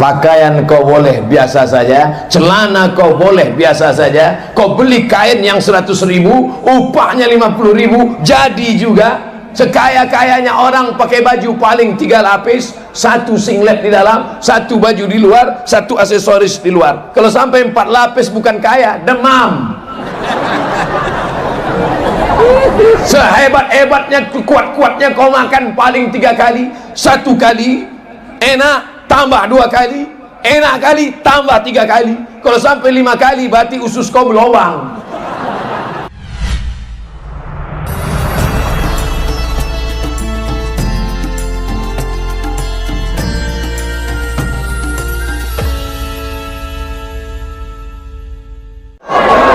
Pakaian kau boleh biasa saja, celana kau boleh biasa saja. Kau beli kain yang 100.000, upahnya 50.000, jadi juga. Sekaya-kayanya orang pakai baju paling 3 lapis, 1 singlet di dalam, 1 baju di luar, 1 aksesoris di luar. Kalau sampai 4 lapis bukan kaya, demam. Sehebat-hebatnya, kuat-kuatnya kau makan paling 3 kali. 1 kali enak, tambah 2 kali, enak kali, tambah 3 kali. Kalau sampai 5 kali, berarti usus kau berlubang.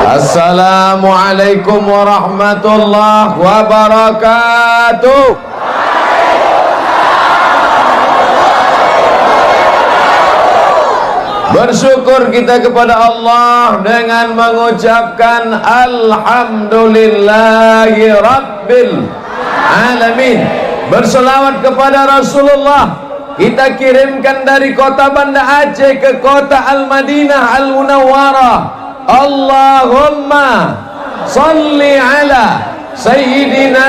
Assalamualaikum warahmatullahi wabarakatuh. Bersyukur kita kepada Allah dengan mengucapkan Alhamdulillahi Rabbil Alamin. Berselawat kepada Rasulullah. Kita kirimkan dari kota Banda Aceh ke kota Al-Madinah Al-Munawwarah. Allahumma salli ala Sayyidina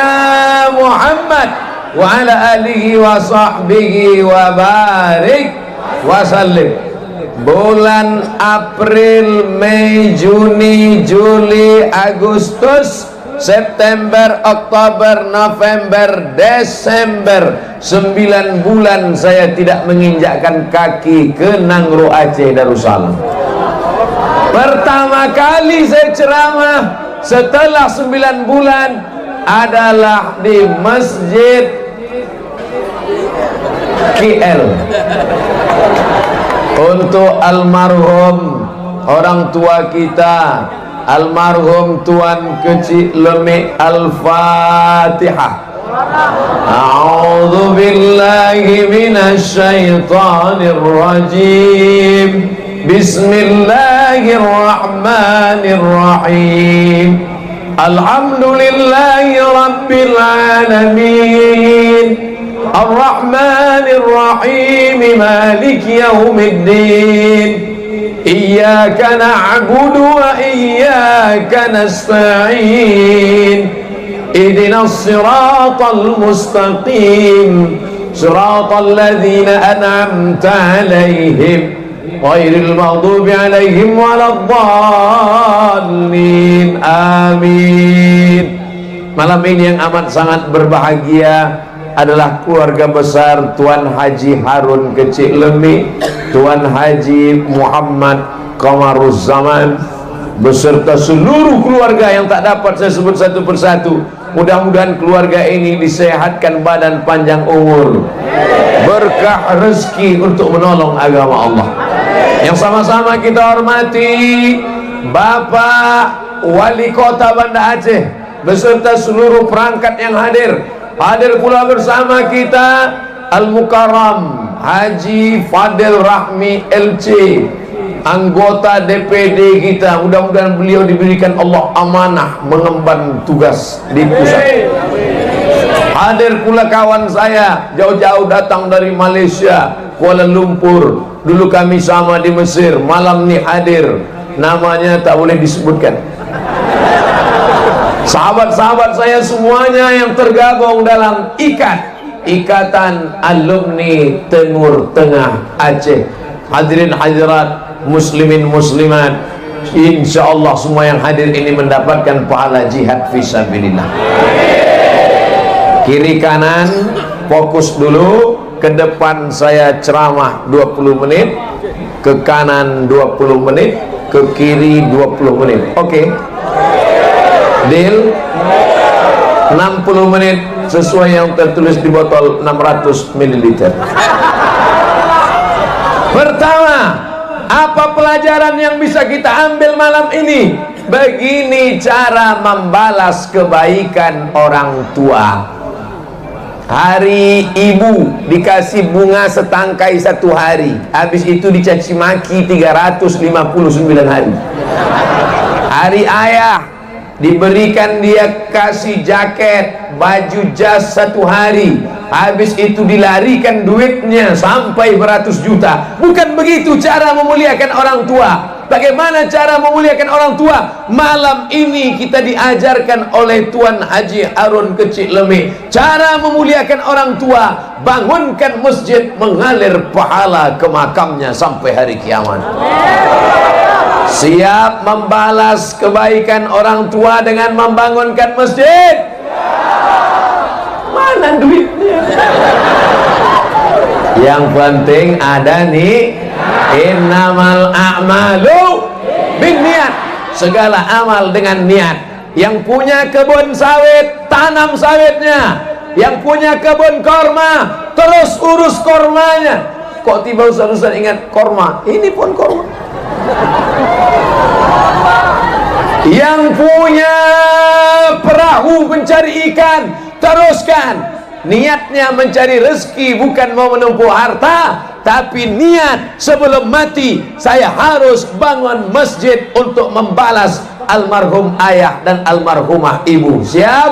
Muhammad wa ala alihi wa sahbihi wa barik wa sallim. Bulan April, Mei, Juni, Juli, Agustus, September, Oktober, November, Desember, 9 bulan saya tidak menginjakkan kaki ke Nangro Aceh Darussalam. Pertama kali saya ceramah setelah 9 bulan adalah di Masjid KL untuk almarhum orang tua kita, almarhum Tuan Kecik Lemik. Al-Fatihah. A'udzu billahi minasy syaithanir rajim. Bismillahirrahmanirrahim. Alhamdulillahi rabbil alamin. Ar-Rahmanir-Rahim. Maliki yaumiddin. Iyyaka na'budu wa iyyaka nasta'in. Ihdinas siratal mustaqim. Siratal ladzina an'amta 'alaihim ghairil maghdubi 'alaihim waladdallin. Amin. Malam ini yang amat sangat berbahagia adalah keluarga besar Tuan Haji Harun Kecik Lemik, Tuan Haji Muhammad Qamaruzzaman beserta seluruh keluarga yang tak dapat saya sebut satu persatu. Mudah-mudahan keluarga ini disehatkan badan, panjang umur, berkah rezeki untuk menolong agama Allah. Yang sama-sama kita hormati Bapak Wali Kota Banda Aceh beserta seluruh perangkat yang hadir. Hadir pula bersama kita Al-Mukarram Haji Fadil Rahmi LC, anggota DPD kita. Mudah-mudahan beliau diberikan Allah amanah mengemban tugas di pusat. Hadir pula kawan saya jauh-jauh datang dari Malaysia, Kuala Lumpur. Dulu kami sama di Mesir, malam ini hadir, namanya tak boleh disebutkan. Sahabat-sahabat saya semuanya yang tergabung dalam Ikatan Alumni Timur Tengah Aceh. Hadirin hadirat, muslimin muslimat, insyaallah semua yang hadir ini mendapatkan pahala jihad fisabilillah. Kiri kanan fokus dulu. Ke depan saya ceramah 20 menit, ke kanan 20 menit, ke kiri 20 menit. Oke. Deal. 60 menit sesuai yang tertulis di botol 600 ml. Pertama, apa pelajaran yang bisa kita ambil malam ini? Begini cara membalas kebaikan orang tua. Hari ibu dikasih bunga setangkai 1 hari, habis itu dicaci maki 359 hari. Hari ayah diberikan dia kasih jaket, baju jas 1 hari, habis itu dilarikan duitnya sampai beratus juta. Bukan begitu cara memuliakan orang tua. Bagaimana cara memuliakan orang tua? Malam ini kita diajarkan oleh Tuan Haji Harun Kecik Lemik cara memuliakan orang tua. Bangunkan masjid, mengalir pahala ke makamnya sampai hari kiamat. Siap membalas kebaikan orang tua dengan membangunkan masjid? Mana duitnya? Yang penting ada nih. Innamal a'malu binniat. Segala amal dengan niat. Yang punya kebun sawit, tanam sawitnya. Yang punya kebun korma, terus urus kormanya. Kok tiba Ustaz ingat korma? Ini pun korma. Yang punya perahu mencari ikan, teruskan. Niatnya mencari rezeki, bukan mau menumpuk harta, tapi niat sebelum mati saya harus bangun masjid untuk membalas almarhum ayah dan almarhumah ibu. Siap?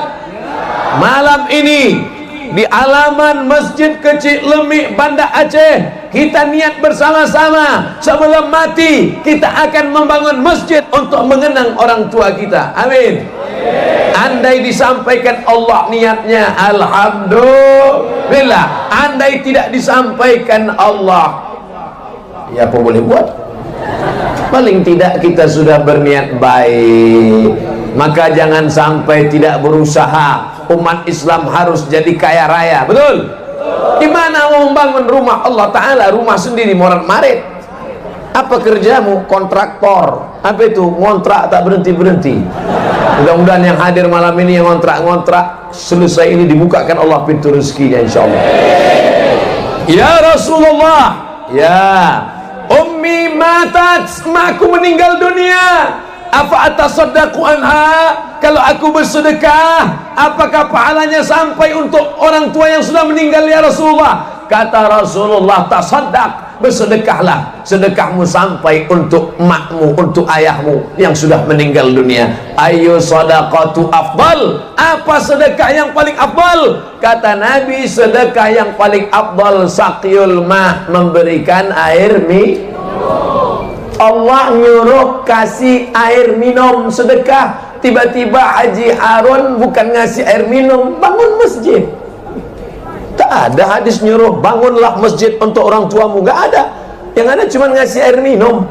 Malam ini di alaman Masjid Kecik Lemik, Banda Aceh, kita niat bersama-sama sebelum mati kita akan membangun masjid untuk mengenang orang tua kita. Amin. Andai disampaikan Allah niatnya, alhamdulillah. Andai tidak disampaikan Allah, ya apa boleh buat? Paling tidak kita sudah berniat baik. Maka jangan sampai tidak berusaha. Umat Islam harus jadi kaya raya. Betul? Gimana mau membangun rumah Allah Ta'ala, rumah sendiri morat-marit? Apa kerjamu? Kontraktor. Apa itu? Ngontrak tak berhenti-berhenti. Mudah-mudahan yang hadir malam ini yang ngontrak-ngontrak, selesai ini dibukakan Allah pintu rezekinya insyaallah. Ya Rasulullah, ya ummi matat, makku meninggal dunia. Apa atasaddaqu anha? Kalau aku bersedekah, apakah pahalanya sampai untuk orang tua yang sudah meninggal ya Rasulullah? Kata Rasulullah, tasaddaq, bersedekahlah, sedekahmu sampai untuk makmu, untuk ayahmu yang sudah meninggal dunia. Ayu sadaqatu afdal, apa sedekah yang paling afdal? Kata Nabi, sedekah yang paling afdal saqyul ma, memberikan air minum. Allah nyuruh kasih air minum sedekah, tiba-tiba Haji Harun bukan ngasih air minum, bangun masjid. Tak ada hadis nyuruh bangunlah masjid untuk orang tuamu, gak ada. Yang ada cuma ngasih air minum.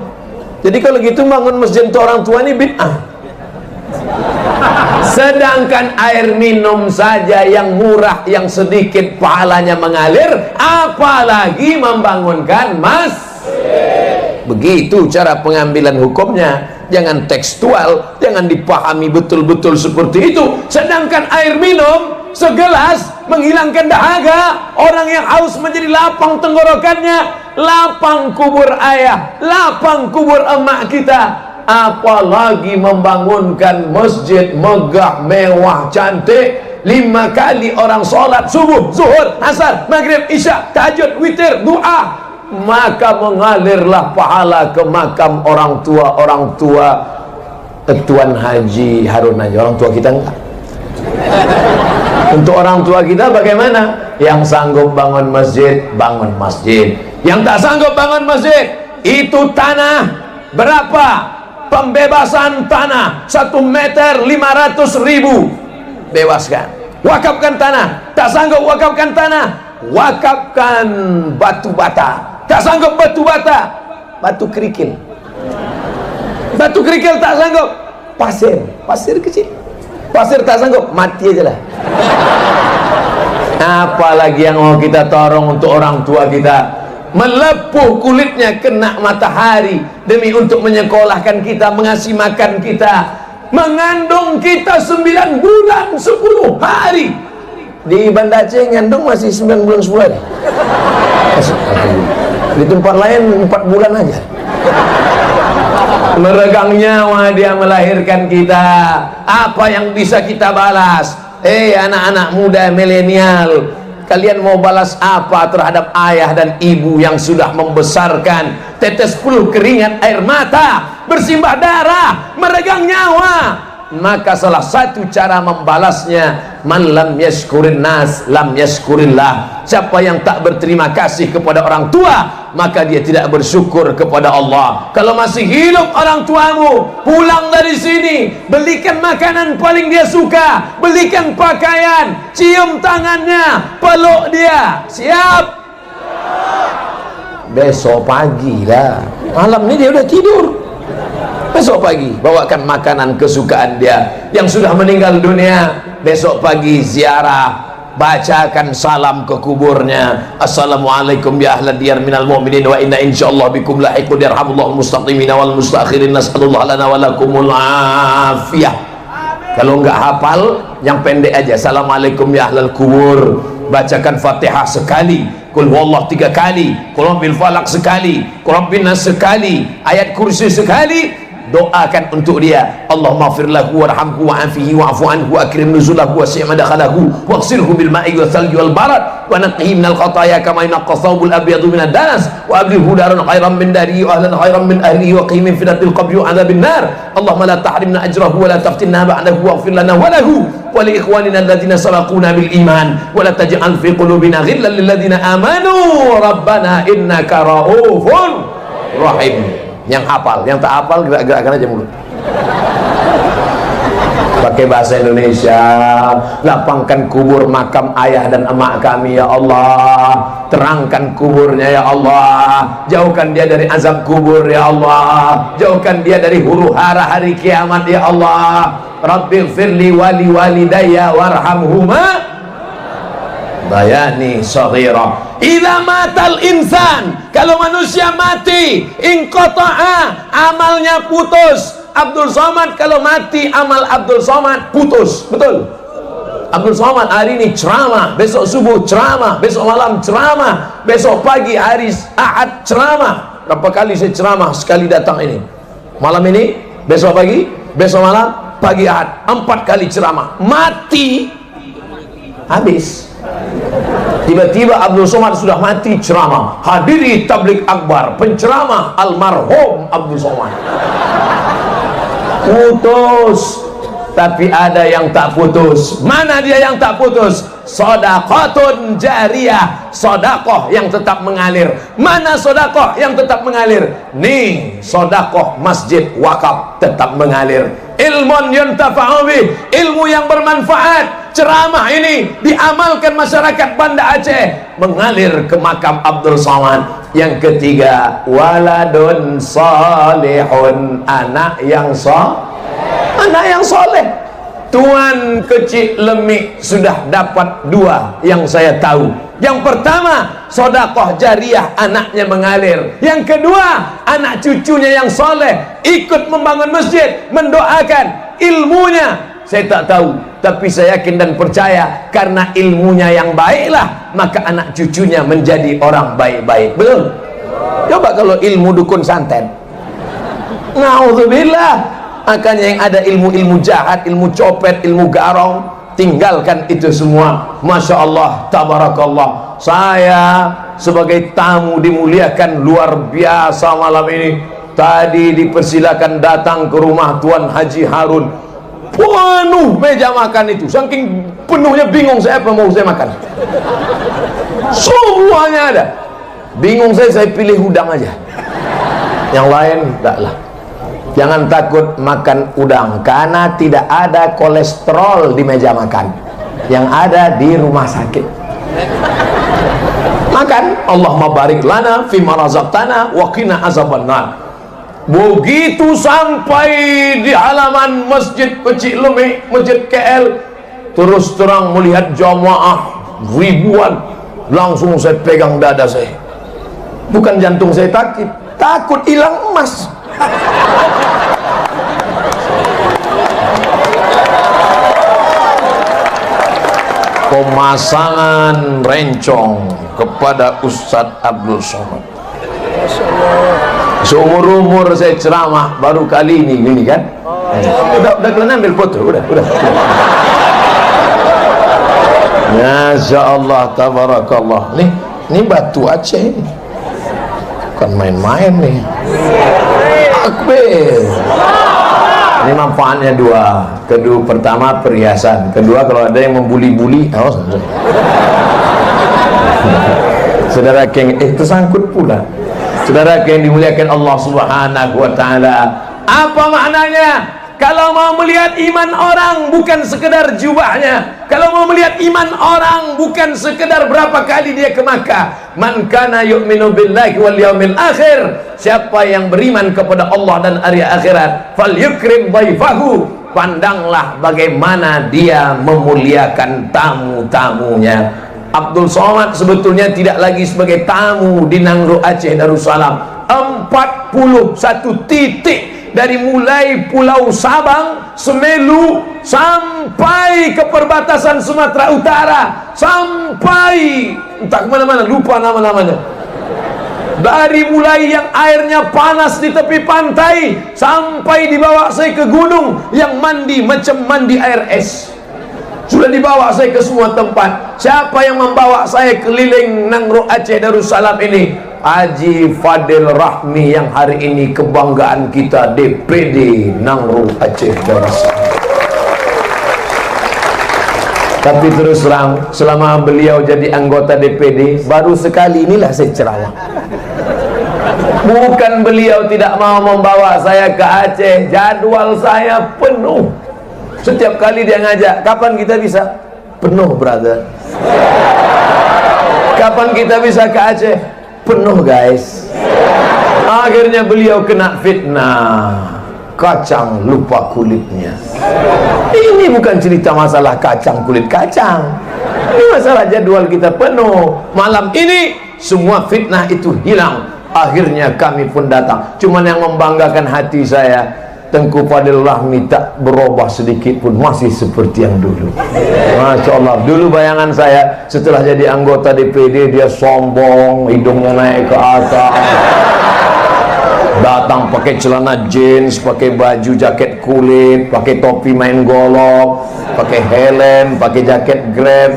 Jadi kalau gitu bangun masjid untuk orang tua ini bid'ah. Sedangkan air minum saja yang murah, yang sedikit pahalanya mengalir, apalagi membangunkan masjid. Begitu cara pengambilan hukumnya. Jangan tekstual, jangan dipahami betul-betul seperti itu. Sedangkan air minum segelas menghilangkan dahaga. Orang yang haus menjadi lapang tenggorokannya, lapang kubur ayah, lapang kubur emak kita. Apalagi membangunkan masjid megah, mewah, cantik. 5 kali orang sholat subuh, zuhur, asar, maghrib, isya, tahajud, witir, doa, maka mengalirlah pahala ke makam orang tua Tuan Haji Harun aja. Orang tua kita enggak. Untuk orang tua kita bagaimana? Yang sanggup bangun masjid, bangun masjid. Yang tak sanggup bangun masjid, itu tanah berapa? Pembebasan tanah 1 meter 500.000, bebaskan. Wakafkan tanah. Tak sanggup wakafkan tanah, wakafkan batu bata. Tak sanggup batu bata, batu kerikil. Batu kerikil tak sanggup, pasir kecil. Pasir tak sanggup, mati aja lah. Apalagi yang mau kita tolong untuk orang tua kita. Melepuh kulitnya kena matahari demi untuk menyekolahkan kita, mengasih makan kita, mengandung kita 9 bulan 10 hari. Di Banda Aceh ngandung masih 9 bulan 10 hari. Di tempat lain 4 bulan aja. Meregang nyawa dia melahirkan kita. Apa yang bisa kita balas? Anak-anak muda milenial, kalian mau balas apa terhadap ayah dan ibu yang sudah membesarkan? Tetes peluh keringat air mata, bersimbah darah, meregang nyawa. maka salah satu cara membalasnya, man lam yashkurin nas lam yashkurillah. Siapa yang tak berterima kasih kepada orang tua, maka dia tidak bersyukur kepada Allah. Kalau masih hidup orang tuamu, pulang dari sini, belikan makanan paling dia suka, belikan pakaian, cium tangannya, peluk dia. Siap? Besok pagi lah, malam ini dia udah tidur. Besok pagi bawakan makanan kesukaan dia. Yang sudah meninggal dunia, besok pagi ziarah, bacakan salam ke kuburnya. Assalamualaikum ya ahlad diyar minal mu'minin wa inna insyaallah bikum lahiqun yarhamullahu mustaqimina wal mustakhirin, nasallallahu lana wa lakumul afiyah. Kalau enggak hafal, yang pendek aja, assalamualaikum ya ahlal kubur. Bacakan Fatihah sekali, Qul huwallahu 3 kali, Qul bil falaq sekali, Qul bin nas sekali, ayat kursi sekali. Doakan untuk dia, Allahumma ighfir lahu warhamhu wa'afihi wa'fu anhu wa akrim nuzulahu wa si'ma dakhalahu waghsilhu bil ma'i wal thalji wal barad wa naqqihi minal khataaya kama yanqqa thawbul abyadu minad danas wa abdilhu daran khairan min darihi wa ahlan khairan min ahlihi wa qihim min fitnatil qabri wa adzabin nar. Allahumma la tahrimna ajrahu wa la taftinna ba'dahu waghfir lana wa lahu wa li ikhwanina alladhina sabaquna bil iman wa la taj'al fi qulubina ghillan lil ladzina amanu rabbana innaka ra'ufun rahim. Yang hafal, yang tak hafal gerak-gerakkan aja mulut. Pakai bahasa Indonesia. Lapangkan kubur makam ayah dan emak kami ya Allah. Terangkan kuburnya ya Allah. Jauhkan dia dari azab kubur ya Allah. Jauhkan dia dari huru hara hari kiamat ya Allah. Rabbighfirli wali walidayya warhamhuma bayani saghira. Idza matal insan, kalau manusia mati, inqata'a, amalnya putus. Abdul Somad kalau mati, amal Abdul Somad putus. Betul? Abdul Somad hari ini ceramah, besok subuh ceramah, besok malam ceramah, besok pagi hari Ahad ceramah. Berapa kali saya ceramah sekali datang ini? Malam ini, besok pagi, besok malam, pagi Ahad, 4 kali ceramah. Mati, habis. Tiba-tiba Abdul Somad sudah mati ceramah. Hadiri tablik akbar, penceramah almarhum Abdul Somad. Putus. Tapi ada yang tak putus. Mana dia yang tak putus? Shadaqatun jariyah, sedekah yang tetap mengalir. Mana sedekah yang tetap mengalir? Nih, sedekah masjid wakaf tetap mengalir. Ilmun yuntafa'u bih, ilmu yang bermanfaat. Ceramah ini diamalkan masyarakat Banda Aceh, mengalir ke makam Abdul Somad. Yang ketiga, waladun salihun, anak yang soleh. Tuan kecil Lemik sudah dapat 2 yang saya tahu. Yang pertama, sedekah jariah, anaknya mengalir. Yang kedua, anak cucunya yang soleh ikut membangun masjid, mendoakan. Ilmunya saya tak tahu, tapi saya yakin dan percaya karena ilmunya yang baiklah, maka anak cucunya menjadi orang baik-baik. Betul? Coba kalau ilmu dukun santet, naudzubillah. Makanya yang ada ilmu-ilmu jahat, ilmu copet, ilmu garong, tinggalkan itu semua. Masya Allah, tabarakallah. Saya sebagai tamu dimuliakan luar biasa malam ini. Tadi dipersilakan datang ke rumah Tuan Haji Harun, penuh meja makan itu. Saking penuhnya bingung saya apa mau saya makan. Semuanya ada. Bingung saya pilih udang aja. Yang lain enggak lah. Jangan takut makan udang karena tidak ada kolesterol di meja makan. Yang ada di rumah sakit. Makan, Allahumma barik lana fima razaqtana wa qina azabannar. Begitu sampai di halaman Masjid Kecil Lemik, Masjid KL, terus terang melihat jamaah ribuan, langsung saya pegang dada saya. Bukan jantung saya takut hilang emas. Pemasangan rencong kepada Ustadz Abdul Somad. Seumur-umur saya ceramah baru kali ini gini kan. Udah kalian ambil foto, udah. Masya Allah, tabarakallah. Nih batu Aceh ini, bukan main-main nih. Akbar. Ini manfaatnya dua. Kedua, pertama perhiasan. Kedua, kalau ada yang membuli-buli, saudara yang tersangkut pula. Saudara yang dimuliakan Allah Subhanahu wa taala. Apa maknanya? Kalau mau melihat iman orang bukan sekedar jubahnya. Kalau mau melihat iman orang bukan sekedar berapa kali dia ke Makkah. Man kana yu'minu billahi wal yaumil akhir. Siapa yang beriman kepada Allah dan hari akhirat, falyukrim dhaifahu. Pandanglah bagaimana dia memuliakan tamu-tamunya. Abdul Somad sebetulnya tidak lagi sebagai tamu di Nangro Aceh Darussalam. 41 titik dari mulai Pulau Sabang, Semelu sampai ke perbatasan Sumatera Utara, sampai entah kemana-mana, lupa nama-namanya. Dari mulai yang airnya panas di tepi pantai sampai dibawa saya ke gunung yang mandi macam mandi air es. Sudah dibawa saya ke semua tempat. Siapa yang membawa saya keliling Nangro Aceh Darussalam ini? Haji Fadil Rahmi, yang hari ini kebanggaan kita, DPD Nangro Aceh Darussalam. Tapi terus terang, selama beliau jadi anggota DPD, baru sekali inilah saya ceramah. Bukan beliau tidak mau membawa saya ke Aceh, jadwal saya penuh. Setiap kali dia ngajak, kapan kita bisa? Penuh, brother. Kapan kita bisa ke Aceh? Penuh, guys. Akhirnya beliau kena fitnah. Kacang lupa kulitnya. Ini bukan cerita masalah kacang kulit kacang. Ini masalah jadwal kita penuh. Malam ini semua fitnah itu hilang. Akhirnya kami pun datang. Cuman yang membanggakan hati saya, Tengku Fadil Rahmi tak berubah sedikit pun, masih seperti yang dulu. Masya Allah. Dulu bayangan saya setelah jadi anggota DPD, dia sombong, hidungnya naik ke atas, datang pakai celana jeans, pakai baju jaket kulit, pakai topi main golok, pakai helm, pakai jaket Grab.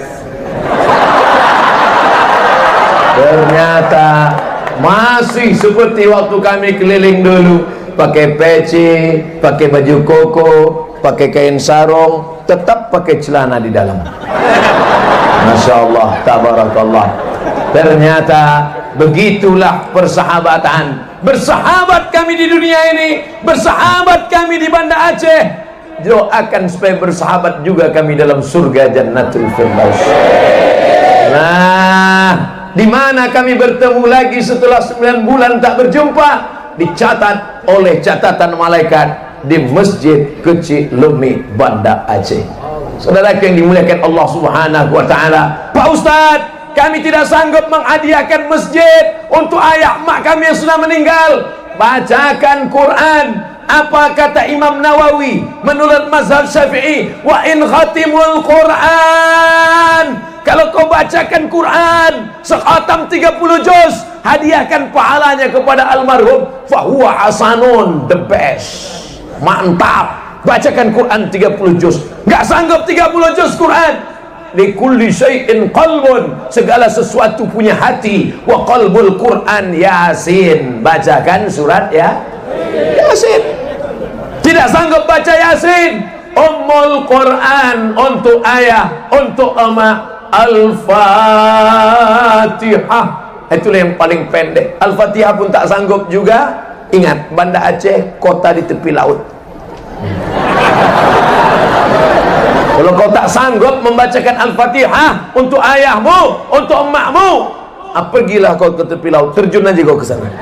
Ternyata masih seperti waktu kami keliling dulu, pakai peci, pakai baju koko, pakai kain sarung, tetap pakai celana di dalam. Masya Allah, tabarakallah. Ternyata begitulah persahabatan. Bersahabat kami di dunia ini, bersahabat kami di Banda Aceh. Doakan supaya bersahabat juga kami dalam surga Jannatul Firdaus. Nah, di mana kami bertemu lagi setelah 9 bulan tak berjumpa? Dicatat oleh catatan malaikat di Masjid Kecil Lemi, Banda Aceh. Saudara yang dimuliakan Allah Subhanahu wa taala, Pak Ustadz, kami tidak sanggup menghadiahkan masjid untuk ayah mak kami yang sudah meninggal. Bacakan Quran. Apa kata Imam Nawawi menurut mazhab Syafi'i? Wa in khatimul Quran, kalau kau bacakan Quran sekhatam 30 juz, hadiahkan pahalanya kepada almarhum, fahuwa hasanun, the best, mantap. Bacakan Quran 30 juz. Nggak sanggup 30 juz Quran? Likulli syai'in qalbun, segala sesuatu punya hati. Wa qalbul Quran Yasin, bacakan surat Yasin. Tidak sanggup baca Yasin, Ummul Quran untuk ayah, untuk emak, Al-Fatihah. Itulah yang paling pendek. Al-Fatihah pun tak sanggup juga. Ingat, Banda Aceh kota di tepi laut. Kalau kau tak sanggup membacakan Al-Fatihah untuk ayahmu, untuk emakmu, pergilah kau ke tepi laut, terjun aja kau ke sana.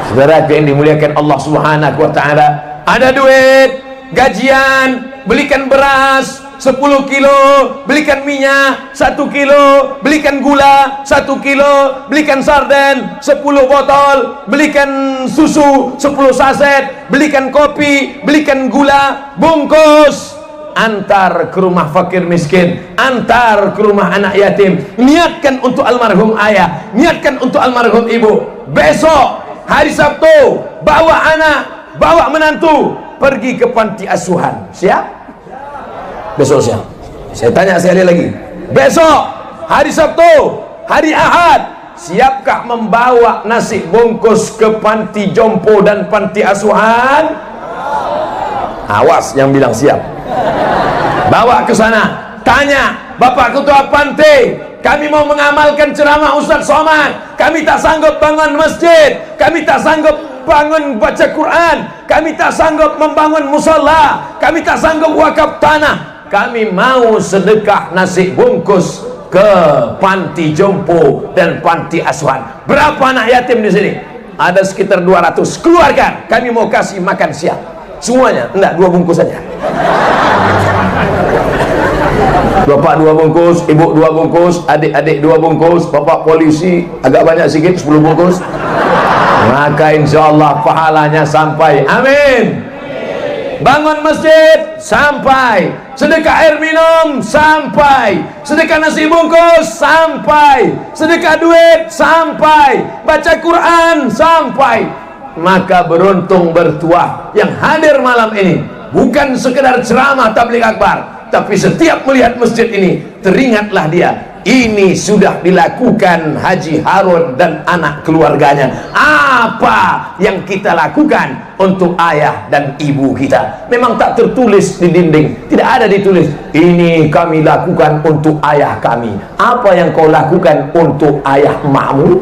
Saudara yang dimuliakan Allah Subhanahu wa taala, ada duit, gajian, belikan beras 10 kilo, belikan minyak 1 kilo, belikan gula 1 kilo, belikan sarden 10 botol, belikan susu 10 saset, belikan kopi, belikan gula, bungkus, antar ke rumah fakir miskin, antar ke rumah anak yatim. Niatkan untuk almarhum ayah, niatkan untuk almarhum ibu. Besok hari Sabtu, bawa anak, bawa menantu pergi ke panti asuhan. Siap? Besok siap. Saya tanya sekali lagi, besok hari Sabtu, hari Ahad, siapkah membawa nasi bungkus ke panti jompo dan panti asuhan? Awas yang bilang siap. Bawa ke sana, tanya, Bapak Ketua Pante, kami mau mengamalkan ceramah Ustaz Somad. Kami tak sanggup bangun masjid, kami tak sanggup bangun baca Quran, kami tak sanggup membangun musalla, kami tak sanggup wakaf tanah. Kami mau sedekah nasi bungkus ke panti jompo dan panti asuhan. Berapa anak yatim di sini? Ada sekitar 200. Keluarkan, kami mau kasih makan siang semuanya. Enggak, 2 bungkus saja. Bapak 2 bungkus, ibu 2 bungkus, adik-adik 2 bungkus, bapak polisi agak banyak sikit, 10 bungkus. Maka insya Allah pahalanya sampai. Amin. Bangun masjid sampai, sedekah air minum sampai, sedekah nasi bungkus sampai, sedekah duit sampai, baca Quran sampai. Maka beruntung bertuah yang hadir malam ini. Bukan sekedar ceramah tabligh akbar, tapi setiap melihat masjid ini teringatlah dia, ini sudah dilakukan Haji Harun dan anak keluarganya. Apa yang kita lakukan untuk ayah dan ibu kita? Memang tak tertulis di dinding, tidak ada ditulis, ini kami lakukan untuk ayah kami. Apa yang kau lakukan untuk ayah emakmu?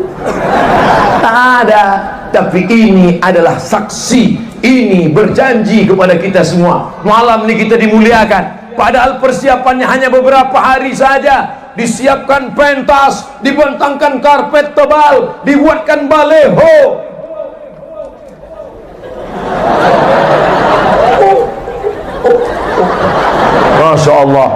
Tak ada. Tapi ini adalah saksi, ini berjanji kepada kita semua. Malam ini kita dimuliakan, padahal persiapannya hanya beberapa hari saja. Disiapkan pentas, dibentangkan karpet tebal, dibuatkan baleho. Masya Allah.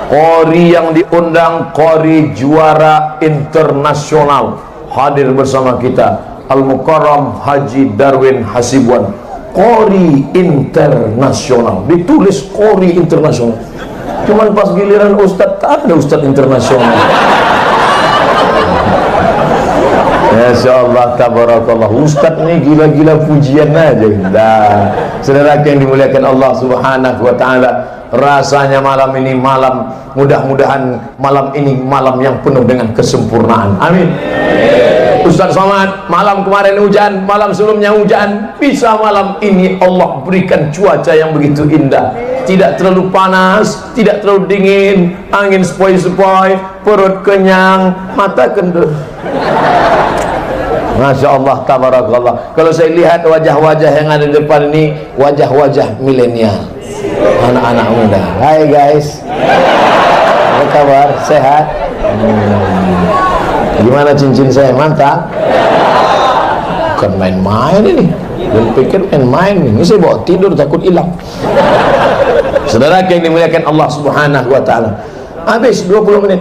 Qori yang diundang, qori juara internasional, hadir bersama kita, Al-Mukarram Haji Darwin Hasibuan. Qori internasional, ditulis qori internasional. Cuman pas giliran Ustadz, tak ada Ustadz internasional. Masya Allah, tabarakallah. Ustadz ini gila-gila pujian aja. Nah, saudara yang dimuliakan Allah Subhanahu wa ta'ala, rasanya malam ini malam, mudah-mudahan malam ini malam yang penuh dengan kesempurnaan. Amin. Ustaz Somad, malam kemarin hujan, malam sebelumnya hujan, bisa malam ini Allah berikan cuaca yang begitu indah. Tidak terlalu panas, tidak terlalu dingin, angin sepoi-sepoi, perut kenyang, mata kendur. Masya Allah, tabarakallah. Kalau saya lihat wajah-wajah yang ada di depan ini, wajah-wajah milenial, anak-anak muda. Hai guys, apa kabar? Sehat? Gimana cincin saya? Mantap? Bukan main-main ini. Dan pikir main-main ini. Saya bawa tidur takut hilang. Saudara yang dimuliakan Allah Subhanahu wa ta'ala, habis 20 menit.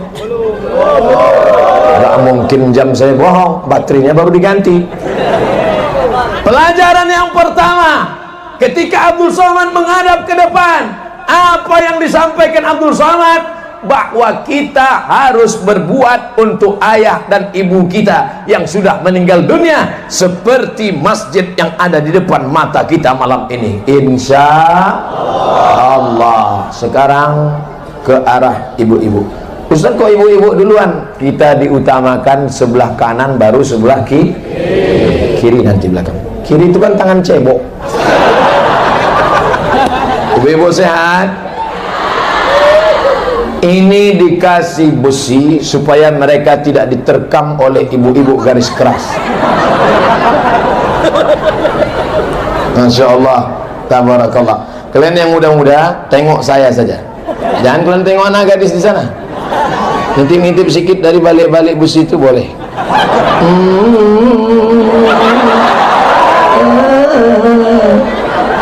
Gak mungkin jam saya bohong, baterainya baru diganti. Pelajaran yang pertama, ketika Abdul Somad menghadap ke depan, apa yang disampaikan Abdul Somad? Bahwa kita harus berbuat untuk ayah dan ibu kita yang sudah meninggal dunia, seperti masjid yang ada di depan mata kita malam ini. Insya Allah. Sekarang ke arah ibu-ibu. Ustaz, kok ibu-ibu duluan? Kita diutamakan sebelah kanan, baru sebelah kiri nanti belakang. Kiri itu kan tangan cebok. Ibu-ibu sehat? Ini dikasih besi supaya mereka tidak diterkam oleh ibu-ibu garis keras. Masya Allah, tabarakallah. Kalian yang muda-muda, tengok saya saja. Jangan kalian tengok anak gadis di sana. Nanti ngintip sikit dari balik-balik besi itu boleh.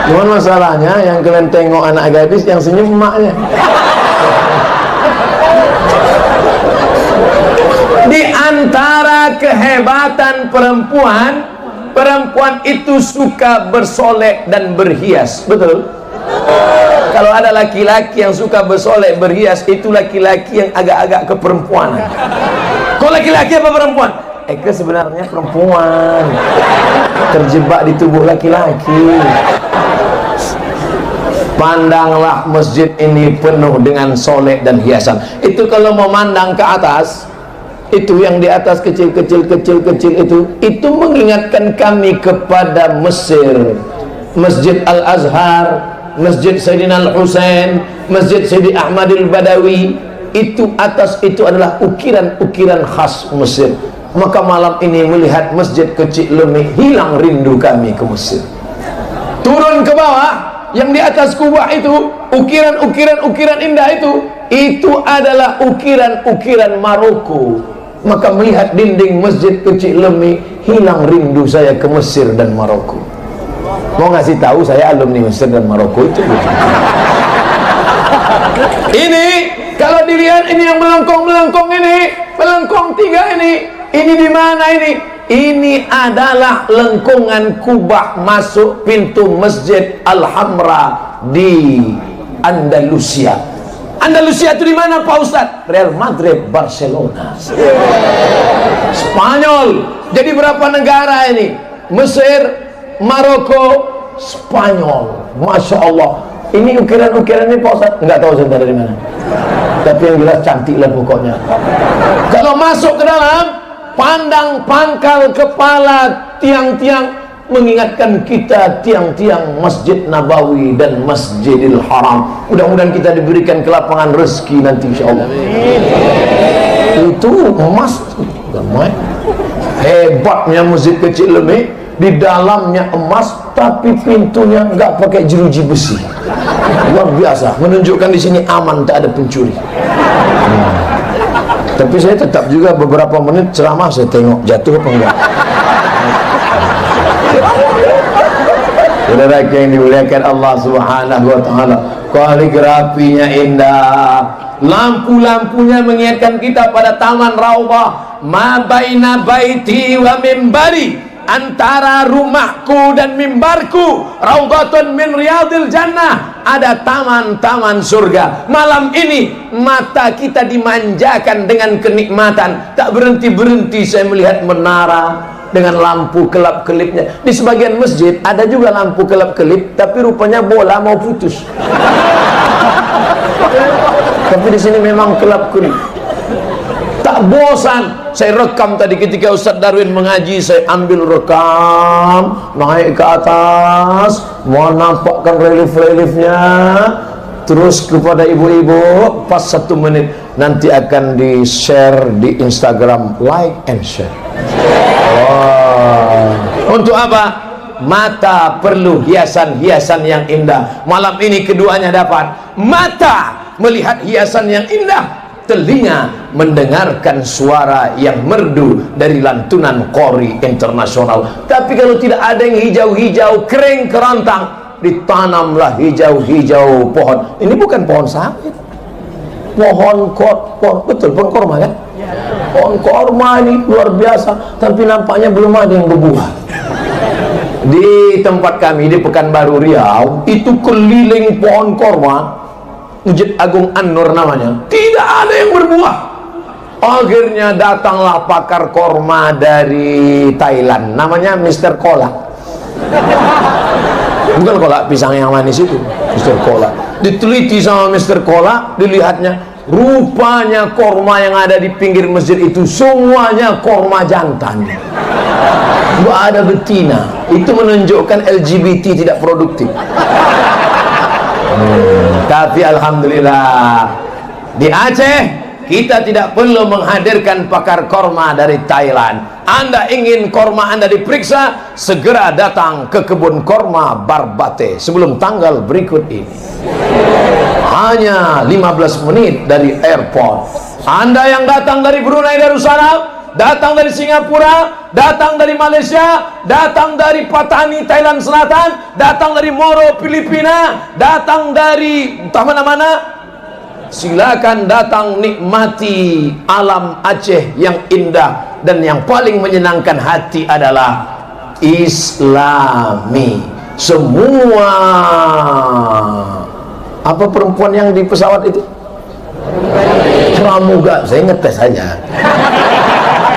Cuman masalahnya yang kalian tengok anak gadis, yang senyum emaknya. Di antara kehebatan perempuan, perempuan itu suka bersolek dan berhias. Betul? Kalau ada laki-laki yang suka bersolek berhias, itu laki-laki yang agak-agak keperempuanan. Kok laki-laki apa perempuan? Sebenarnya perempuan terjebak di tubuh laki-laki. Pandanglah masjid ini penuh dengan solek dan hiasan. Itu kalau memandang ke atas, itu yang di atas kecil-kecil itu mengingatkan kami kepada Mesir, Masjid Al-Azhar, Masjid Sayyidina Al-Husain, Masjid Sayyidi Ahmad Al-Badawi, itu atas itu adalah ukiran-ukiran khas Mesir. Maka malam ini melihat masjid kecil Lemi, hilang rindu kami ke Mesir. Turun ke bawah, yang di atas kubah itu, ukiran-ukiran indah itu adalah ukiran-ukiran Maroko. Maka melihat dinding masjid kecil Lemi, hilang rindu saya ke Mesir dan Maroko. Mau ngasih tahu saya alumni Mesir dan Maroko itu. Ini kalau dilihat ini yang melengkung ini, melengkung 3 ini di mana ini? Ini adalah lengkungan kubah masuk pintu Masjid Al-Hamra di Andalusia. Andalusia itu di mana Pak Ustadz? Real Madrid, Barcelona, Spanyol. Jadi berapa negara ini? Mesir, Maroko, Spanyol. Masya Allah. Ini ukiran-ukiran ini Pak Ustadz nggak tahu sebentar dari mana, tapi yang jelas cantik lah pokoknya. Kalau masuk ke dalam, pandang pangkal kepala tiang-tiang mengingatkan kita tiang-tiang Masjid Nabawi dan Masjidil Haram. Mudah-mudahan kita diberikan kelapangan rezeki nanti insyaallah. Itu emas damai. Hebatnya masjid kecil Lemi, di dalamnya emas tapi pintunya nggak pakai jeruji besi. Luar biasa, menunjukkan di sini aman, tak ada pencuri. Tapi saya tetap juga beberapa menit ceramah saya tengok jatuh apa enggak. Saudara yang dimuliakan Allah Subhanahu wa taala, kaligrafinya indah, lampu-lampunya mengingatkan kita pada taman Raudhah. Ma baina baiti wa mimbari, antara rumahku dan mimbarku, raudhatun min riyadil jannah, ada taman-taman surga. Malam ini mata kita dimanjakan dengan kenikmatan, tak berhenti-berhenti saya melihat menara dengan lampu kelap-kelipnya. Di sebagian masjid ada juga lampu kelap-kelip, tapi rupanya bola mau putus. Tapi di sini memang kelap-kelip. Tak bosan. Saya rekam tadi ketika Ustaz Darwin mengaji, saya ambil rekam, naik ke atas, mau nampakkan relief-reliefnya, terus kepada ibu-ibu, pas 1 menit nanti akan di-share di Instagram, like and share. Untuk apa? Mata perlu hiasan-hiasan yang indah. Malam ini keduanya dapat. Mata melihat hiasan yang indah, telinga mendengarkan suara yang merdu dari lantunan Qori internasional. Tapi kalau tidak ada yang hijau-hijau, kering kerontang, ditanamlah hijau-hijau pohon. Ini bukan pohon sawit, pohon betul, pohon korma kan? Pohon korma ini luar biasa, tapi nampaknya belum ada yang berbuah. Di tempat kami di Pekanbaru Riau itu keliling pohon korma, Masjid Agung An-Nur namanya, tidak ada yang berbuah. Akhirnya datanglah pakar korma dari Thailand, namanya Mr. Kolak. Bukan kolak pisang yang manis itu, Mr. Kolak. Diteliti sama Mr. Kolak, dilihatnya, rupanya korma yang ada di pinggir masjid itu semuanya korma jantan, nggak ada betina. Itu menunjukkan LGBT tidak produktif. Tapi alhamdulillah di Aceh kita tidak perlu menghadirkan pakar korma dari Thailand. Anda ingin korma Anda diperiksa, segera datang ke kebun korma Barbate sebelum tanggal berikut ini. Hanya 15 menit dari airport. Anda yang datang dari Brunei Darussalam, datang dari Singapura, datang dari Malaysia, datang dari Patani Thailand Selatan, datang dari Moro Filipina, datang dari entah mana-mana, silakan datang nikmati alam Aceh yang indah. Dan yang paling menyenangkan hati adalah Islami. Semua apa perempuan yang di pesawat itu? Pramuga, saya ngetes saja.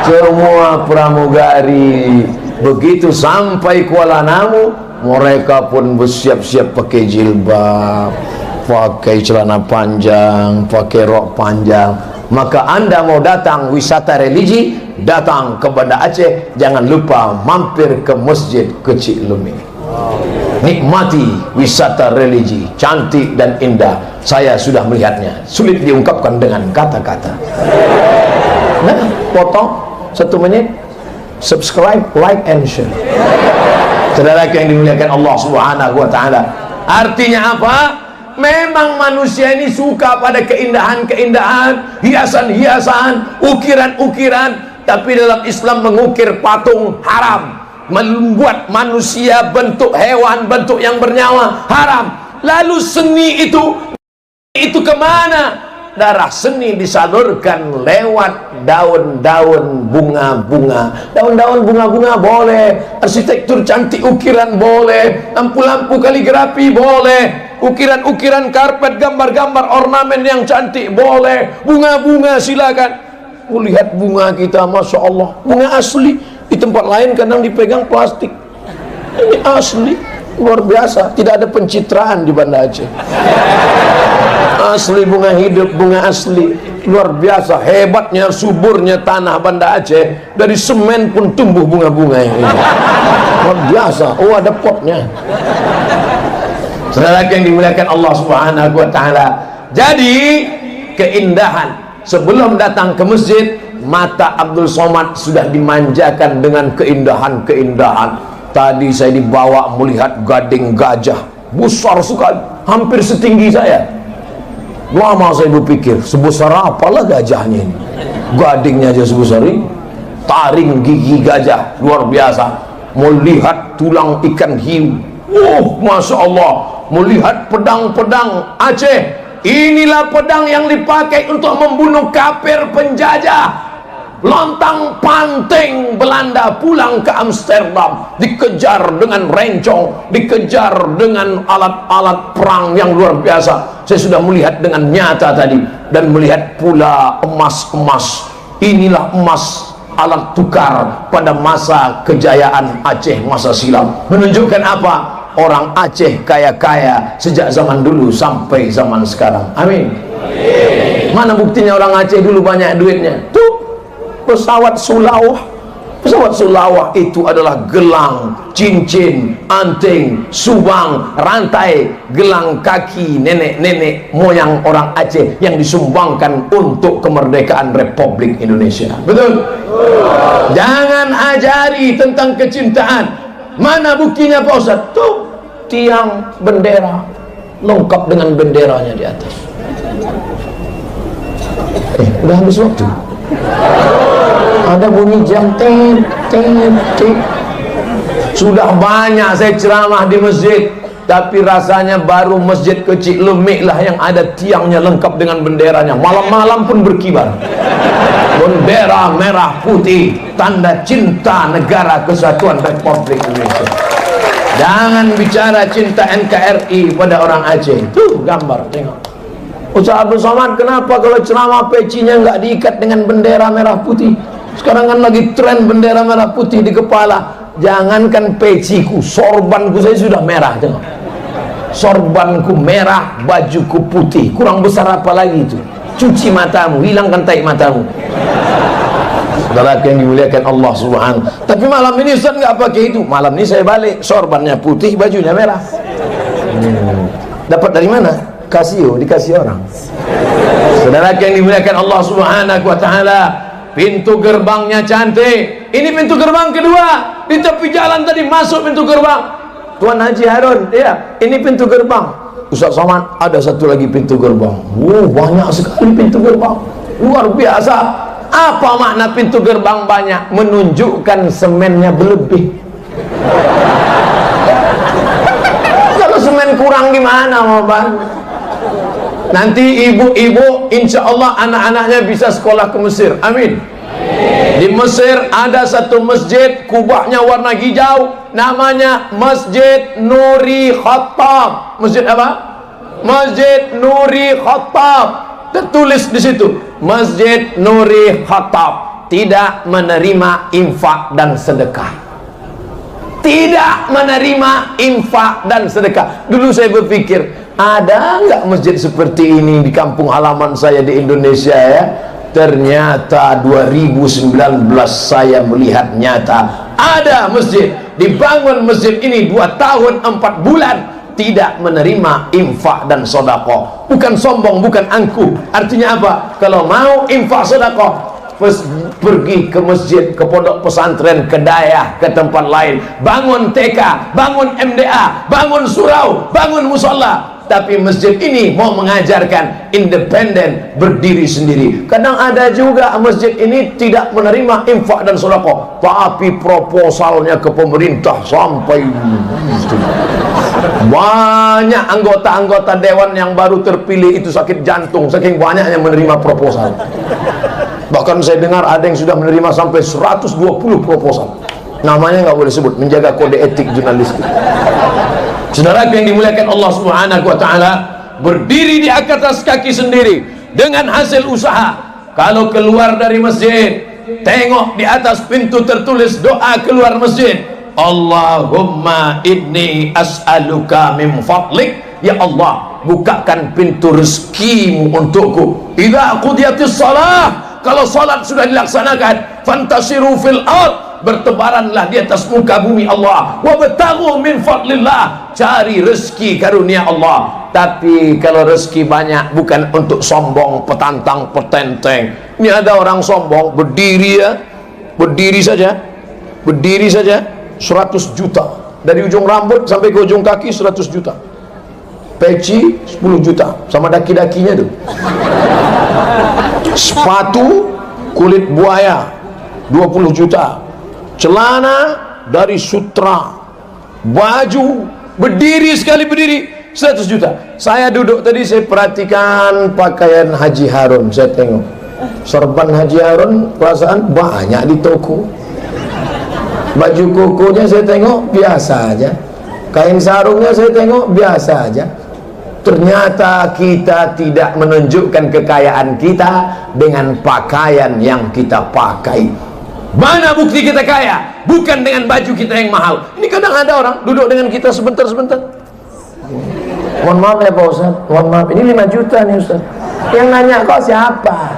Semua pramugari begitu sampai Kuala Namu, mereka pun bersiap-siap pakai jilbab, pakai celana panjang, pakai rok panjang. Maka Anda mau datang wisata religi, datang ke Banda Aceh, jangan lupa mampir ke Masjid Kecil Lemi. Nikmati wisata religi, cantik dan indah. Saya sudah melihatnya, sulit diungkapkan dengan kata-kata. Nah, potong 1 menit, subscribe, like and share. Saudara yang dimuliakan Allah Subhanahu wa taala. Artinya apa? Memang manusia ini suka pada keindahan-keindahan, hiasan-hiasan, ukiran-ukiran, tapi dalam Islam mengukir patung haram. Membuat manusia bentuk hewan, bentuk yang bernyawa haram. Lalu seni itu kemana? Darah seni disalurkan lewat daun-daun bunga-bunga. Daun-daun bunga-bunga boleh, arsitektur cantik ukiran boleh, lampu-lampu kaligrafi boleh, ukiran-ukiran karpet, gambar-gambar ornamen yang cantik boleh, bunga-bunga silakan. Lihat bunga kita, Masya Allah, bunga asli. Di tempat lain kadang dipegang plastik, ini asli, luar biasa. Tidak ada pencitraan di Banda Aceh. Asli, bunga hidup, bunga asli, luar biasa. Hebatnya, suburnya tanah Banda Aceh, dari semen pun tumbuh bunga-bunga yang ini, luar biasa. Oh, ada potnya. Saudara yang dimuliakan Allah Subhanahu wa taala. Jadi keindahan sebelum datang ke masjid, mata Abdul Somad sudah dimanjakan dengan keindahan-keindahan. Tadi saya dibawa melihat gading gajah besar sekali, hampir setinggi saya. Lama saya berpikir, sebesar apalah gajahnya ini, gadingnya aja sebesar ini. Taring gigi gajah luar biasa. Melihat tulang ikan hiu, oh Masya Allah. Melihat pedang-pedang Aceh, inilah pedang yang dipakai untuk membunuh kafir penjajah. Lontang panting Belanda pulang ke Amsterdam, dikejar dengan rencong, dikejar dengan alat-alat perang yang luar biasa. Saya sudah melihat dengan nyata tadi, dan melihat pula emas-emas. Inilah emas, alat tukar pada masa kejayaan Aceh masa silam. Menunjukkan apa? Orang Aceh kaya-kaya sejak zaman dulu sampai zaman sekarang. Amin. Mana buktinya orang Aceh dulu banyak duitnya? Tuh, pesawat Sulawah. Pesawat Sulawah itu adalah gelang, cincin, anting, subang, rantai, gelang kaki nenek-nenek moyang orang Aceh yang disumbangkan untuk kemerdekaan Republik Indonesia. Betul? Jangan ajari tentang kecintaan. Mana buktinya Pak Ustaz? Tuh, tiang bendera lengkap dengan benderanya di atas. Udah habis waktu. Ada bunyi jam ting ting ting. Sudah banyak saya ceramah di masjid, tapi rasanya baru masjid kecil Lemik lah yang ada tiangnya lengkap dengan benderanya. Malam-malam pun berkibar. Bendera merah putih, tanda cinta negara kesatuan Republik Indonesia. Jangan bicara cinta NKRI pada orang Aceh. Tuh gambar, tengok. Ustaz Abdul Somad, kenapa kalau ceramah pecinya nggak diikat dengan bendera merah putih? Sekarang kan lagi tren bendera merah putih di kepala. Jangankan peciku, sorbanku saya sudah merah, tengok. Sorbanku merah, bajuku putih. Kurang besar apa lagi itu? Cuci matamu, hilangkan taik matamu. Saudara yang dimuliakan Allah Subhanahu. Tapi malam ini Ustaz nggak pakai itu. Malam ini saya balik, sorbannya putih, bajunya merah. Dapat dari mana? Kasio, dikasih orang. Saudara yang dimuliakan Allah Subhanahu wa taala, pintu gerbangnya cantik. Ini pintu gerbang kedua. Di tepi jalan tadi masuk pintu gerbang. Tuan Haji Harun, ya, ini pintu gerbang. Ustaz Somad, ada satu lagi pintu gerbang. Banyak sekali pintu gerbang. Luar biasa. Apa makna pintu gerbang banyak? Menunjukkan semennya berlebih. Kalau semen kurang gimana mau bang? Nanti ibu-ibu insya Allah anak-anaknya bisa sekolah ke Mesir. Amin. Di Mesir ada satu masjid, kubahnya warna hijau, namanya Masjid Nuri Khattab. Masjid apa? Masjid Nuri Khattab. Tertulis di situ, Masjid Nuri Khattab tidak menerima infak dan sedekah. Tidak menerima infak dan sedekah. Dulu saya berpikir, ada nggak masjid seperti ini di kampung halaman saya di Indonesia ya? Ternyata 2019 saya melihat nyata Ada masjid, dibangun masjid ini 2 tahun 4 bulan, tidak menerima infak dan sedekah. Bukan sombong, bukan angkuh. Artinya apa? Kalau mau infak sedekah, pergi ke masjid, ke pondok pesantren, ke dayah, ke tempat lain, bangun TK, bangun MDA, bangun surau, bangun musola. Tapi masjid ini mau mengajarkan independen, berdiri sendiri. Kadang ada juga masjid ini tidak menerima infak dan sedekah, tapi proposalnya ke pemerintah sampai banyak anggota-anggota dewan yang baru terpilih itu sakit jantung saking banyaknya menerima proposal. Bahkan saya dengar ada yang sudah menerima sampai 120 proposal. Namanya nggak boleh sebut, menjaga kode etik jurnalistik. Saudara yang dimuliakan Allah Subhanahu wa taala, berdiri di atas kaki sendiri dengan hasil usaha. Kalau keluar dari masjid, tengok di atas pintu tertulis doa keluar masjid, Allahumma inni as'aluka min fadlik, ya Allah, bukakan pintu rezekimu untukku. Idza qudiyatis shalah, kalau salat sudah dilaksanakan, fantasiru fil ard, bertebaranlah di atas muka bumi Allah, wabtaghu min fadlillah, cari rezeki karunia Allah. Tapi kalau rezeki banyak bukan untuk sombong, petantang, petenteng. Ini ada orang sombong, berdiri ya, berdiri saja 100 juta, dari ujung rambut sampai ke ujung kaki 100 juta, peci 10 juta sama daki-dakinya tuh, sepatu kulit buaya 20 juta, celana dari sutra, baju, berdiri sekali berdiri 100 juta. Saya duduk tadi, saya perhatikan pakaian Haji Harun, saya tengok sorban Haji Harun perasaan banyak di toko. Baju kokonya saya tengok biasa aja, kain sarungnya saya tengok biasa aja. Ternyata kita tidak menunjukkan kekayaan kita dengan pakaian yang kita pakai. Mana bukti kita kaya? Bukan dengan baju kita yang mahal. Ini kadang ada orang duduk dengan kita sebentar-sebentar. Mohon maaf ya Pak Ustaz, mohon maaf, ini 5 juta nih Ustaz. Yang nanya kok siapa?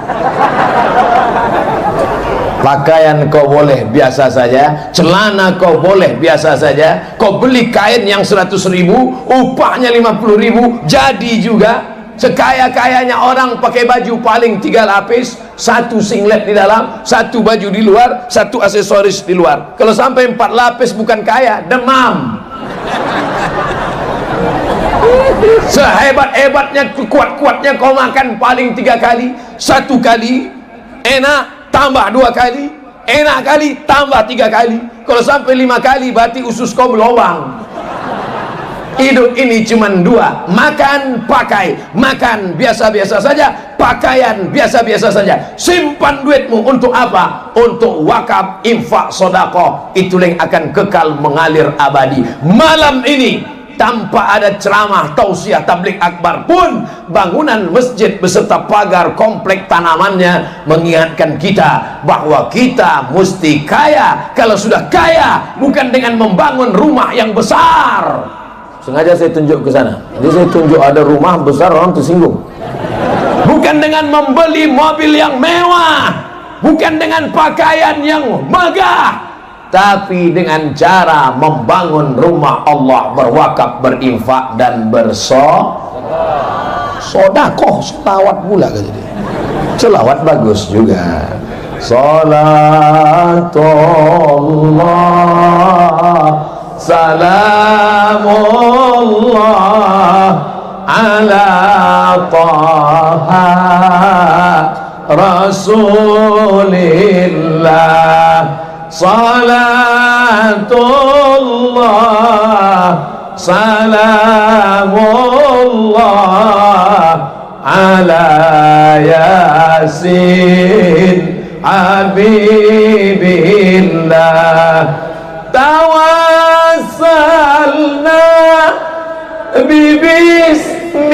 Pakaian kau boleh biasa saja, celana kau boleh biasa saja, kau beli kain yang 100.000, upahnya 50.000, jadi juga. Sekaya-kayanya orang pakai baju paling 3 lapis, 1 singlet di dalam, 1 baju di luar, 1 aksesoris di luar. Kalau sampai 4 lapis bukan kaya, demam. Sehebat-hebatnya, kuat-kuatnya kau makan paling 3 kali, 1 kali enak, tambah 2 kali, enak kali, tambah 3 kali. Kalau sampai 5 kali berarti usus kau berlubang. Hidup ini cuma 2, makan, pakai. Makan biasa-biasa saja, pakaian biasa-biasa saja. Simpan duitmu untuk apa? Untuk wakaf, infak, sedekah. Itu yang akan kekal mengalir abadi. Malam ini tanpa ada ceramah, tausiah, tablik akbar pun, bangunan masjid beserta pagar komplek tanamannya mengingatkan kita bahwa kita mesti kaya. Kalau sudah kaya, bukan dengan membangun rumah yang besar. Sengaja saya tunjuk ke sana, jadi saya tunjuk ada rumah besar, orang tersinggung. Bukan dengan membeli mobil yang mewah, bukan dengan pakaian yang megah, tapi dengan cara membangun rumah Allah, berwakaf, berinfak dan bersodakoh. Selawat pula kata dia. Selawat bagus juga. Salatullah salamullah ala taha rasulillah. Salatullah salamullah ala yasin habibillah. Tawassalna bismillah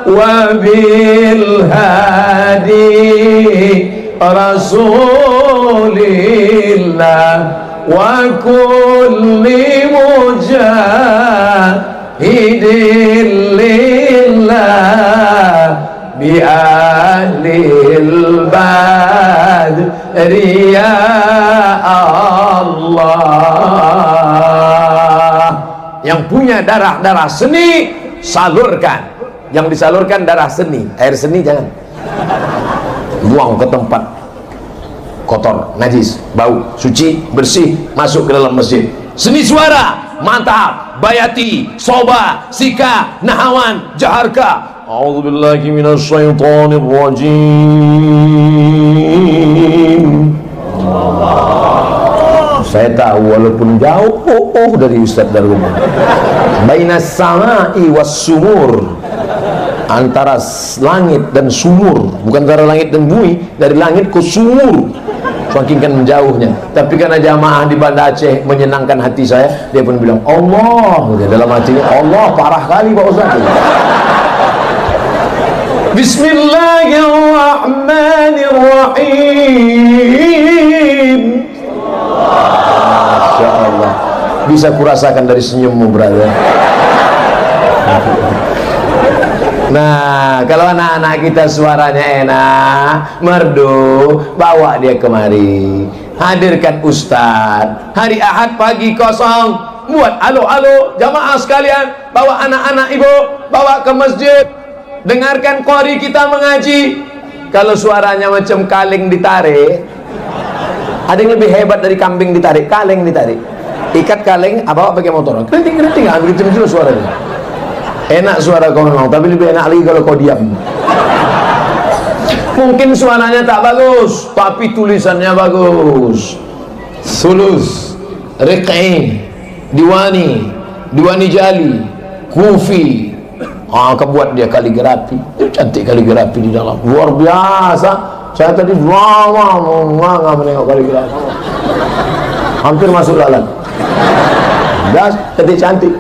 wa bil hadi rasulillah wa kulli mujahidin lillah bi ahlil bad ya Allah. Yang punya darah seni, salurkan. Yang disalurkan darah seni, air seni jangan buang ke tempat kotor, najis, bau, suci, bersih, masuk ke dalam masjid. Seni suara, mantap, bayati, soba, sika, nahawan, jaharka. A'udzubillahi minasyaitonir rajim. Saya tahu walaupun jauh dari Ustaz Darul. Bainas sama'i was sumur, antara langit dan sumur, bukan antara langit dan bumi, dari langit ke sumur, saking kan menjauhnya. Tapi karena jamaah di Banda Aceh menyenangkan hati saya, dia pun bilang Allah, dalam hatinya Allah parah kali Pak Ustaz. Bismillahirrahmanirrahim. Masya Allah, bisa kurasakan dari senyummu, brother. Nah, kalau anak-anak kita suaranya enak, merdu, bawa dia kemari, hadirkan Ustadz. Hari Ahad pagi kosong, buat alo-alo jamaah sekalian, bawa anak-anak ibu, bawa ke masjid, dengarkan qori kita mengaji. Kalau suaranya macam kaleng ditarik, ada yang lebih hebat dari kambing ditarik, kaleng ditarik. Ikat kaleng, bawa pakai motor, keriting-keriting, ambil itu suaranya. Enak suara kau memang, tapi lebih enak lagi kalau kau diam. Mungkin suaranya tak bagus, tapi tulisannya bagus. Sulus, Riq'i, Diwani Jali, Kufi. Kebuat dia kaligrafi, cantik kaligrafi di dalam, luar biasa. Saya tadi menengok kaligrafi, hampir masuk lalat. Cantik.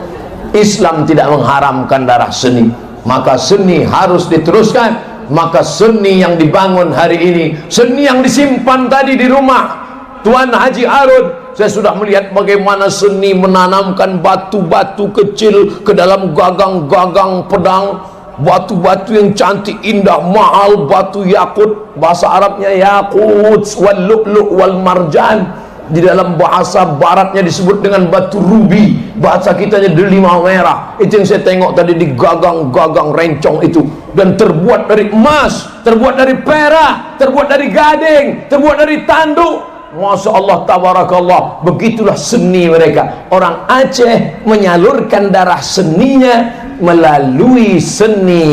Islam tidak mengharamkan darah seni, maka seni harus diteruskan. Maka seni yang dibangun hari ini, seni yang disimpan tadi di rumah Tuan Haji Harun, saya sudah melihat bagaimana seni menanamkan batu-batu kecil ke dalam gagang-gagang pedang, batu-batu yang cantik, indah, mahal, batu yakut, bahasa Arabnya yakut wal lu'lu' wal marjan. Di dalam bahasa baratnya disebut dengan batu rubi, bahasa kitanya delima merah. Itu yang saya tengok tadi di gagang-gagang rencong itu, dan terbuat dari emas, terbuat dari perak, terbuat dari gading, terbuat dari tanduk. Masya Allah, tabarakallah. Begitulah seni mereka. Orang Aceh menyalurkan darah seninya melalui seni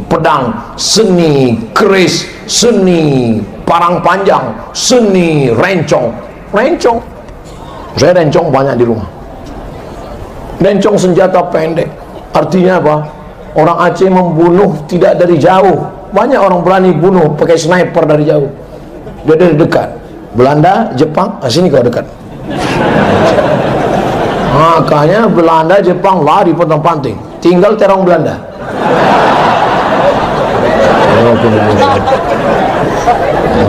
pedang, seni keris, seni parang panjang, seni rencong. Saya rencong banyak di rumah. Rencong senjata pendek, artinya apa? Orang Aceh membunuh tidak dari jauh. Banyak orang berani bunuh pakai sniper dari jauh. Dia dari dekat. Belanda, Jepang, sini kau dekat. Makanya Belanda, Jepang lari pontang-panting. Tinggal terong Belanda.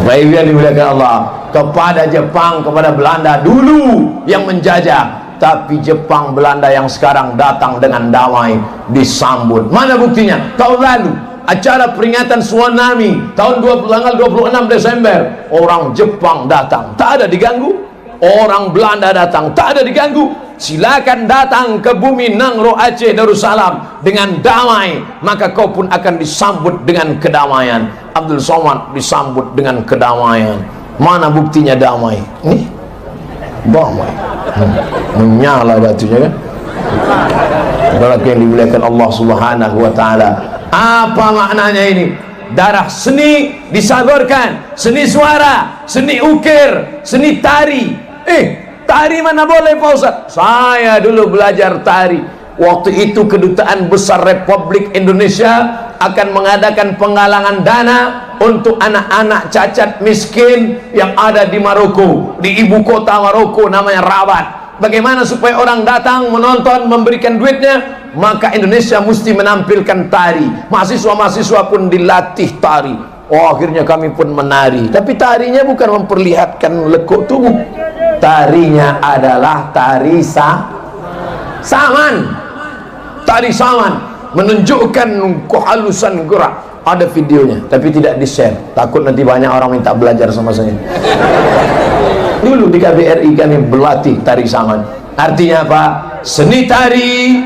Baik yang dimuliakan Allah, kepada Jepang, kepada Belanda dulu yang menjajah, tapi Jepang Belanda yang sekarang datang dengan damai, disambut. Mana buktinya? Tahun lalu acara peringatan tsunami tahun tanggal 26 Desember, orang Jepang datang, tak ada diganggu. Orang Belanda datang, tak ada diganggu. Silakan datang ke bumi Nangro Aceh Darussalam dengan damai, maka kau pun akan disambut dengan kedamaian. Abdul Somad disambut dengan kedamaian. Mana buktinya damai? Nih, damai. Menyala batunya kan? Berarti yang dimuliakan Allah Subhanahu wa Ta'ala. Apa maknanya ini? Darah seni disalurkan, seni suara, seni ukir, seni tari. Tari mana boleh Pak Ustaz? Saya dulu belajar tari. Waktu itu Kedutaan Besar Republik Indonesia akan mengadakan penggalangan dana untuk anak-anak cacat miskin yang ada di Maroko, di ibu kota Maroko namanya Rabat. Bagaimana supaya orang datang menonton, memberikan duitnya? Maka Indonesia mesti menampilkan tari. Mahasiswa-mahasiswa pun dilatih tari. Oh, akhirnya kami pun menari. Tapi tarinya bukan memperlihatkan lekuk tubuh. Tarinya adalah tari saman. Tari saman menunjukkan kehalusan gerak. ada videonya, tapi tidak di-share. Takut nanti banyak orang minta belajar sama saya. Dulu di KBRI kami berlatih tari saman. Artinya apa? Seni tari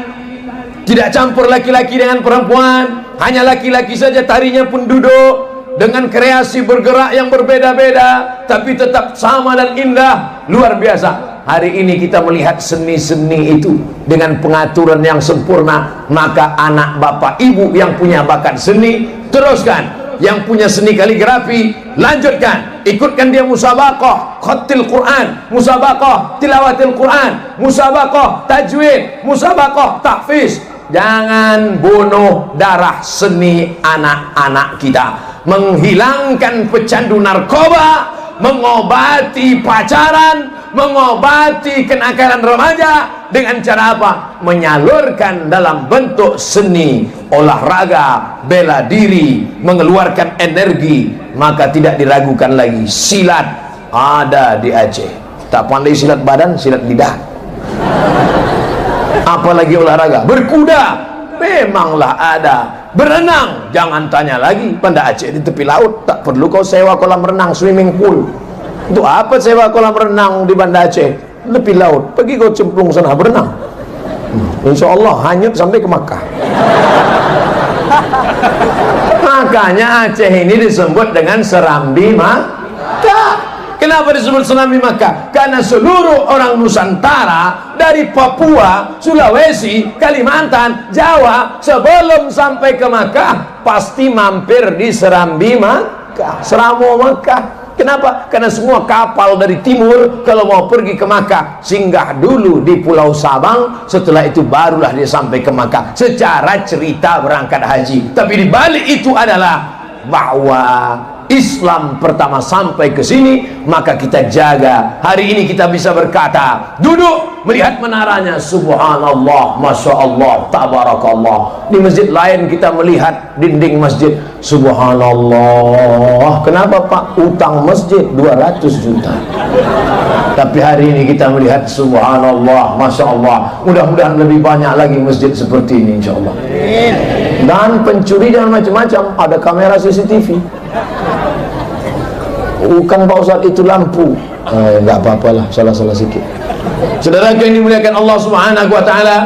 tidak campur laki-laki dengan perempuan, hanya laki-laki saja tarinya pun duduk, dengan kreasi bergerak yang berbeda-beda, tapi tetap sama dan indah, luar biasa. Hari ini kita melihat seni-seni itu dengan pengaturan yang sempurna. Maka anak bapak ibu yang punya bakat seni, teruskan. Yang punya seni kaligrafi, lanjutkan, ikutkan dia musabaqah khatil Quran, musabaqah tilawatil Quran, musabaqah tajwid, musabaqah tahfiz. Jangan bunuh darah seni anak-anak kita. Menghilangkan pecandu narkoba, mengobati pacaran, mengobati kenakalan remaja dengan cara apa? Menyalurkan dalam bentuk seni, olahraga, bela diri, mengeluarkan energi. Maka tidak diragukan lagi, silat ada di Aceh. Tak pandai silat badan, silat lidah. Apalagi olahraga, berkuda memanglah ada. Berenang, jangan tanya lagi. Banda Aceh di tepi laut, tak perlu kau sewa kolam renang, swimming pool. Untuk apa sewa kolam renang di Banda Aceh? Tepi laut, pergi kau cemplung sana berenang. Insya Allah hanyut sampai ke Makkah. Makanya Aceh ini disebut dengan Serambi Makkah. Kenapa disebut Serambi Makkah? Karena seluruh orang Nusantara dari Papua, Sulawesi, Kalimantan, Jawa, sebelum sampai ke Makkah pasti mampir di Serambi Makkah, Seramo Makkah. Kenapa? Karena semua kapal dari timur kalau mau pergi ke Makkah singgah dulu di Pulau Sabang, setelah itu barulah dia sampai ke Makkah. Secara cerita berangkat haji, tapi di balik itu adalah bahwa Islam pertama sampai ke sini, maka kita jaga. Hari ini kita bisa berkata, duduk melihat menaranya, subhanallah, masya Allah, tabarakallah. Di masjid lain kita melihat dinding masjid, subhanallah. Kenapa Pak? Utang masjid 200 juta. Tapi hari ini kita melihat subhanallah, masya Allah. Mudah-mudahan lebih banyak lagi masjid seperti ini, insya Allah. Dan pencuri dan macam-macam, ada kamera CCTV. Bukan Pak Ustaz, itu lampu. Enggak apa-apalah, salah-salah sikit. Saudara yang dimuliakan Allah Subhanahu wa taala,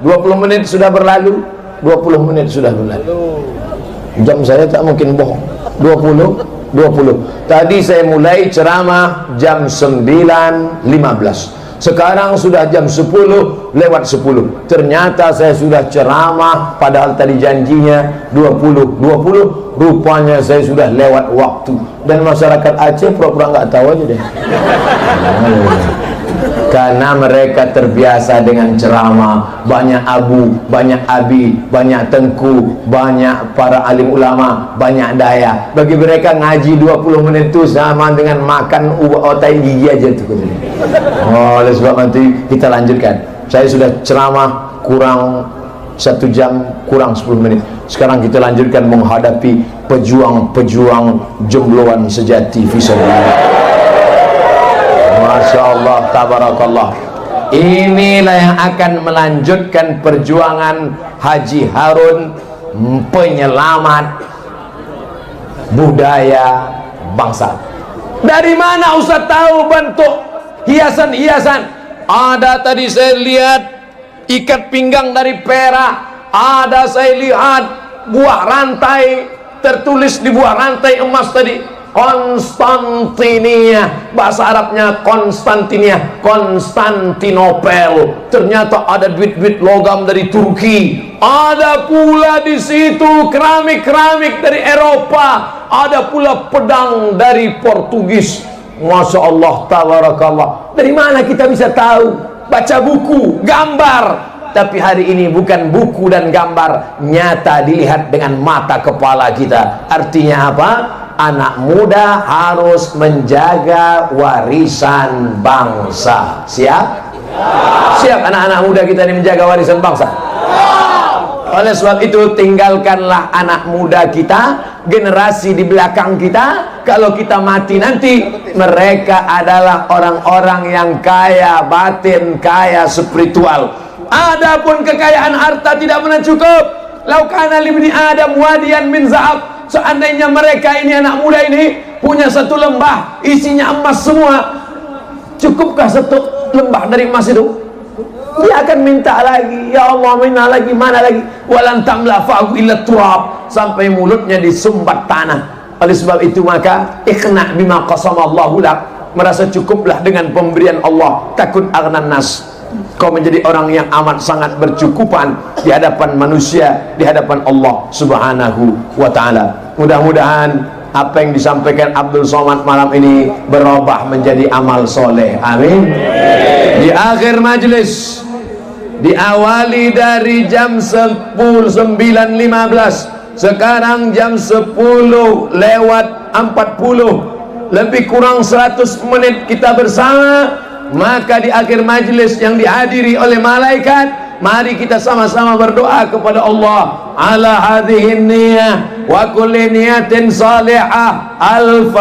20 menit sudah berlalu. 20 menit sudah berlalu. Jam saya tak mungkin bohong. 20. Tadi saya mulai ceramah jam 9.15. Sekarang sudah jam 10 lewat 10. Ternyata saya sudah ceramah, padahal tadi janjinya 20. Rupanya saya sudah lewat waktu. Dan masyarakat Aceh pura-pura nggak tahu aja deh. Karena mereka terbiasa dengan ceramah, banyak abu, banyak abi, banyak tengku, banyak para alim ulama, banyak daya. Bagi mereka ngaji 20 menit itu sama dengan makan otai gigi aja tuh. Oleh sebab nanti kita lanjutkan. Saya sudah ceramah kurang 1 jam, kurang 10 menit. Sekarang kita lanjutkan menghadapi pejuang-pejuang jombloan sejati fisabilillah. Masya Allah, tabarakallah. Inilah yang akan melanjutkan perjuangan Haji Harun, penyelamat budaya bangsa. Dari mana Ustaz tahu bentuk hiasan-hiasan? Ada tadi saya lihat ikat pinggang dari perak, ada saya lihat buah rantai, tertulis di buah rantai emas tadi Konstantinia, bahasa Arabnya Konstantinia, Konstantinopel. Ternyata ada duit-duit logam dari Turki. Ada pula di situ keramik-keramik dari Eropa. Ada pula pedang dari Portugis. Masya Allah, tabarakallah. Dari mana kita bisa tahu? Baca buku, gambar. Tapi hari ini bukan buku dan gambar, nyata dilihat dengan mata kepala kita. Artinya apa? Anak muda harus menjaga warisan bangsa. Siap? Siap anak-anak muda kita ini menjaga warisan bangsa? Oleh sebab itu tinggalkanlah anak muda kita, generasi di belakang kita. Kalau kita mati nanti, mereka adalah orang-orang yang kaya batin, kaya spiritual. Adapun kekayaan harta tidak pernah cukup. lau kana libni adam wadiyan min zahab, seandainya mereka ini anak muda ini punya satu lembah isinya emas semua, cukupkah satu lembah dari emas itu? Dia akan minta lagi, ya Allah, minta lagi, mana lagi? Walan tamla fa'u illa turab, sampai mulutnya disumbat tanah. Oleh sebab itu maka ikhna bima qasamallahu lak, merasa cukuplah dengan pemberian Allah, takun aghnan nas, kau menjadi orang yang amat sangat bercukupan di hadapan manusia, di hadapan Allah Subhanahu wa ta'ala. Mudah-mudahan apa yang disampaikan Abdul Somad malam ini berubah menjadi amal soleh. Amin. Di akhir majlis, diawali dari jam 9.15, sekarang jam 10 lewat 40, lebih kurang 100 menit kita bersama. Maka di akhir majlis yang dihadiri oleh malaikat, mari kita sama-sama berdoa kepada Allah ala hadhihi niyah wa kulli niyatin salihah. Al-Fatihah.